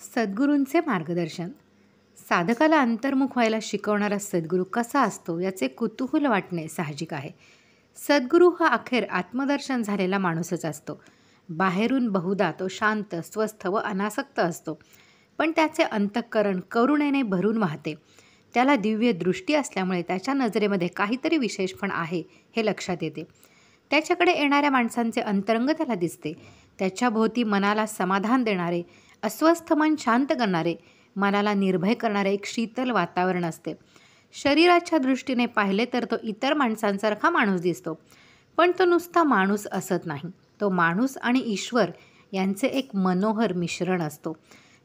सद्गुरूंचे मार्गदर्शन. साधकाला अंतर्मुख व्हायला शिकवणारा सद्गुरू कसा असतो याचे कुतूहल वाटणे साहजिक आहे. सद्गुरू हा अखेर आत्मदर्शन झालेला माणूसच असतो. बाहेरून बहुधा तो शांत, स्वस्थ व अनासक्त असतो, पण त्याचे अंतःकरण करुणेने भरून वाहते. त्याला दिव्य दृष्टी असल्यामुळे त्याच्या नजरेमध्ये काहीतरी विशेषपण आहे हे लक्षात येते. त्याच्याकडे येणाऱ्या माणसांचे अंतरंग त्याला दिसते. त्याच्या भोवती मनाला समाधान देणारे, अस्वस्थ मन शांत करणारे, मनाला निर्भय करणारे एक शीतल वातावरण असते. शरीराच्या दृष्टीने पाहिले तर तो इतर माणसांसारखा माणूस दिसतो, पण तो नुसता माणूस असत नाही. तो माणूस आणि ईश्वर यांचे एक मनोहर मिश्रण असतो.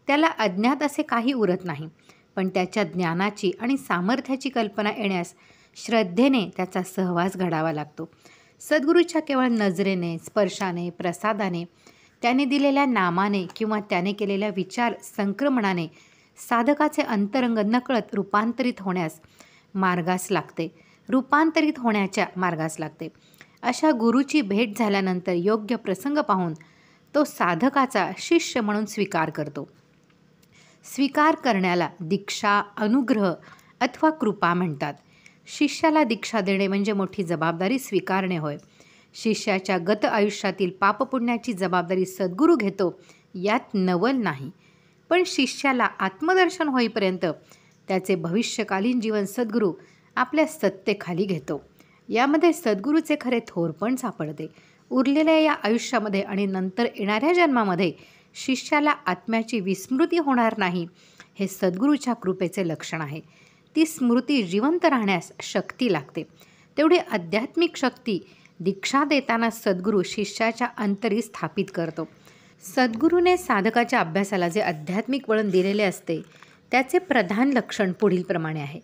त्याला अज्ञात असे काही उरत नाही, पण त्याच्या ज्ञानाची आणि सामर्थ्याची कल्पना येण्यास श्रद्धेने त्याचा सहवास घडावा लागतो. सद्गुरूच्या केवळ नजरेने, स्पर्शाने, प्रसादाने, त्याने दिलेल्या नामाने किंवा त्याने केलेल्या विचार संक्रमणाने साधकाचे अंतरंग नकळत रूपांतरित होण्याच्या मार्गास लागते. अशा गुरुची भेट झाल्यानंतर योग्य प्रसंग पाहून तो साधकाचा शिष्य म्हणून स्वीकार करतो. स्वीकार करण्याला दीक्षा, अनुग्रह अथवा कृपा म्हणतात. शिष्याला दीक्षा देणे म्हणजे मोठी जबाबदारी स्वीकारणे होय. शिष्याच्या गत आयुष्यातील पापपुण्याची जबाबदारी सद्गुरू घेतो यात नवल नाही, पण शिष्याला आत्मदर्शन होईपर्यंत त्याचे भविष्यकालीन जीवन सद्गुरू आपल्या सत्तेखाली घेतो. यामध्ये सद्गुरूचे खरे थोरपण सापडते. उरलेल्या या आयुष्यामध्ये आणि नंतर येणाऱ्या जन्मामध्ये शिष्याला आत्म्याची विस्मृती होणार नाही, हे सद्गुरूच्या कृपेचे लक्षण आहे. ती स्मृती जिवंत राहण्यास शक्ती लागते. तेवढी आध्यात्मिक शक्ती दीक्षा देताना सद्गुरू शिष्याच्या अंतरी स्थापित करतो. सद्गुरूने साधकाच्या अभ्यासाला जे आध्यात्मिक वळण दिलेले असते त्याचे प्रधान लक्षण पुढीलप्रमाणे आहे.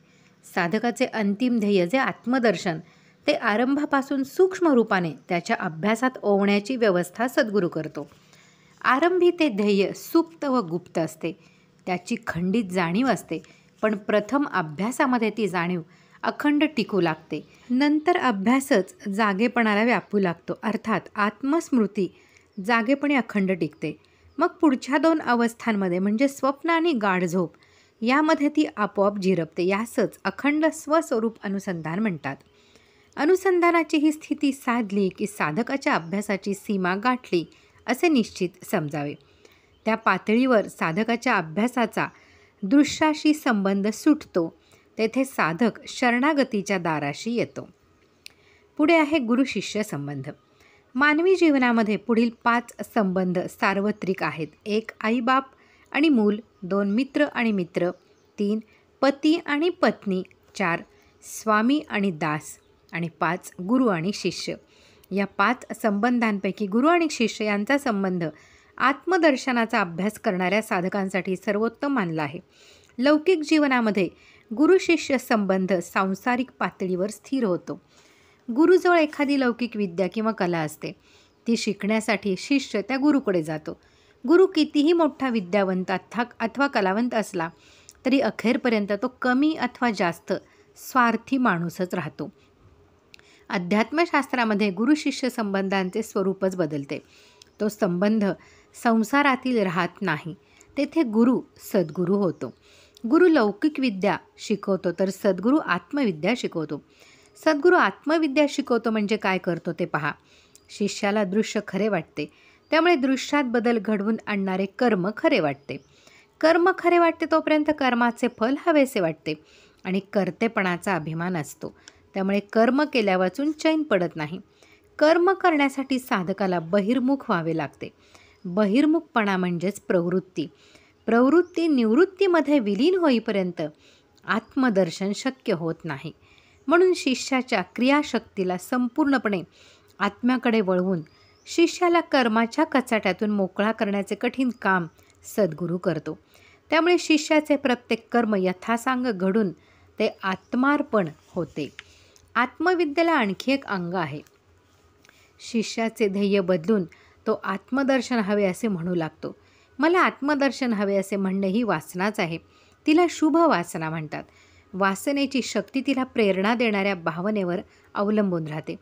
साधकाचे अंतिम ध्येय जे आत्मदर्शन, ते आरंभापासून सूक्ष्म रूपाने त्याच्या अभ्यासात ओवण्याची व्यवस्था सद्गुरू करतो. आरंभी ते ध्येय सुप्त व गुप्त असते, त्याची खंडित जाणीव असते, पण प्रथम अभ्यासामध्ये ती जाणीव अखंड टिकू लागते. नंतर अभ्यासच जागेपणाला व्यापू लागतो, अर्थात आत्मस्मृती जागेपणी अखंड टिकते. मग पुढच्या 2 अवस्थांमध्ये म्हणजे स्वप्न आणि गाढ झोप यामध्ये ती आपोआप झिरपते. यासच अखंड स्वस्वरूप अनुसंधान म्हणतात. अनुसंधानाची ही स्थिती साधली की साधकाच्या अभ्यासाची सीमा गाठली असे निश्चित समजावे. त्या पातळीवर साधकाच्या अभ्यासाचा दृश्याशी संबंध सुटतो. तेथे साधक शरणागतीच्या दाराशी येतो. पुढे आहे गुरु-शिष्य संबंध. मानवी जीवनामध्ये पुढील 5 संबंध सार्वत्रिक आहेत. 1 आई-बाप आणि मूल, 2 मित्र आणि मित्र, 3 पती आणि पत्नी, 4 स्वामी आणि दास आणि 5 गुरु आणि शिष्य. या 5 संबंधांपैकी गुरु आणि शिष्य यांचा संबंध आत्मदर्शनाचा अभ्यास करणाऱ्या साधकांसाठी सर्वोत्तम मानला आहे. लौकिक जीवनामध्ये गुरु-शिष्य संबंध सांसारिक पातळीवर स्थिर होतो. गुरुजवळ एखादी लौकिक विद्या किंवा कला असते. ती शिकण्यासाठी शिष्य त्या गुरुकडे जातो. गुरु कितीही मोठा विद्यावंत अथवा कलावंत असला तरी अखेरपर्यंत तो कमी अथवा जास्त स्वार्थी माणूसच राहतो. अध्यात्मशास्त्रामध्ये गुरु-शिष्य संबंधांचे स्वरूपच बदलते. तो संबंध संसारातील राहत नाही. तेथे गुरु सद्गुरू होतो. गुरु लौकिक विद्या शिकवतो तर सद्गुरू आत्मविद्या शिकवतो. सद्गुरू आत्मविद्या शिकवतो म्हणजे काय करतो ते पहा. शिष्याला दृश्य खरे वाटते, त्यामुळे दृश्यात बदल घडवून आणणारे कर्म खरे वाटते. कर्म खरे वाटते तोपर्यंत कर्माचे फल हवेसे वाटते आणि कर्तेपणाचा अभिमान असतो. त्यामुळे कर्म केल्या वाचून चैन पडत नाही. कर्म करण्यासाठी साधकाला बहिर्मुख व्हावे लागते. बहिर्मुखपणा म्हणजेच प्रवृत्ती. प्रवृत्ती निवृत्तीमध्ये विलीन होईपर्यंत आत्मदर्शन शक्य होत नाही. म्हणून शिष्याच्या क्रियाशक्तीला संपूर्णपणे आत्म्याकडे वळवून शिष्याला कर्माच्या कचाट्यातून मोकळा करण्याचे कठीण काम सद्गुरू करतो. त्यामुळे शिष्याचे प्रत्येक कर्म यथासांग घडून ते आत्मार्पण होते. आत्मविद्येला आणखी एक अंग आहे. शिष्याचे ध्येय बदलून तो आत्मदर्शन हवे असे म्हणू लागतो. मला आत्मदर्शन हवे असे म्हणणे ही वासनाच आहे. तिला शुभ वासना म्हणतात. वासनेची शक्ती तिला प्रेरणा देणाऱ्या भावनेवर अवलंबून राहते.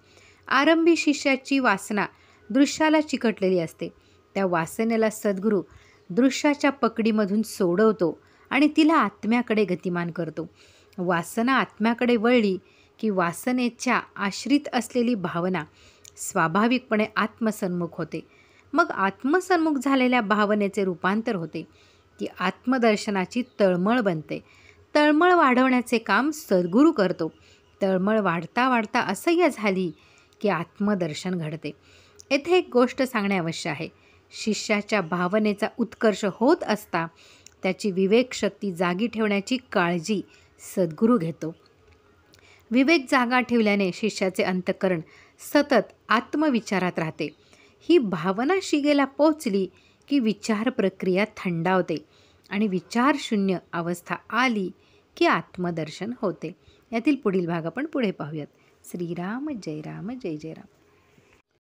आरंभी शिष्याची वासना दृश्याला चिकटलेली असते. त्या वासनेला सद्गुरू दृश्याच्या पकडीमधून सोडवतो आणि तिला आत्म्याकडे गतिमान करतो. वासना आत्म्याकडे वळली की वासनेच्या आश्रित असलेली भावना स्वाभाविकपणे आत्मसन्मुख होते. मग आत्मसन्मुख झालेल्या भावनेचे रूपांतर होते. ती आत्मदर्शनाची तळमळ बनते. तळमळ वाढवण्याचे काम सद्गुरू करतो. तळमळ वाढता वाढता असह्य झाली की आत्मदर्शन घडते. येथे एक गोष्ट सांगणे अवश्य आहे. शिष्याच्या भावनेचा उत्कर्ष होत असता त्याची विवेकशक्ती जागी ठेवण्याची काळजी सद्गुरू घेतो. विवेक जागा ठेवल्याने शिष्याचे अंतःकरण सतत आत्मविचारात राहते. ही भावना शिगेला पोचली की विचार प्रक्रिया थंडावते आणि विचारशून्य अवस्था आली की आत्मदर्शन होते. यातील पुढील भाग आपण पुढे पाहूयात. श्रीराम जय राम जय जय राम.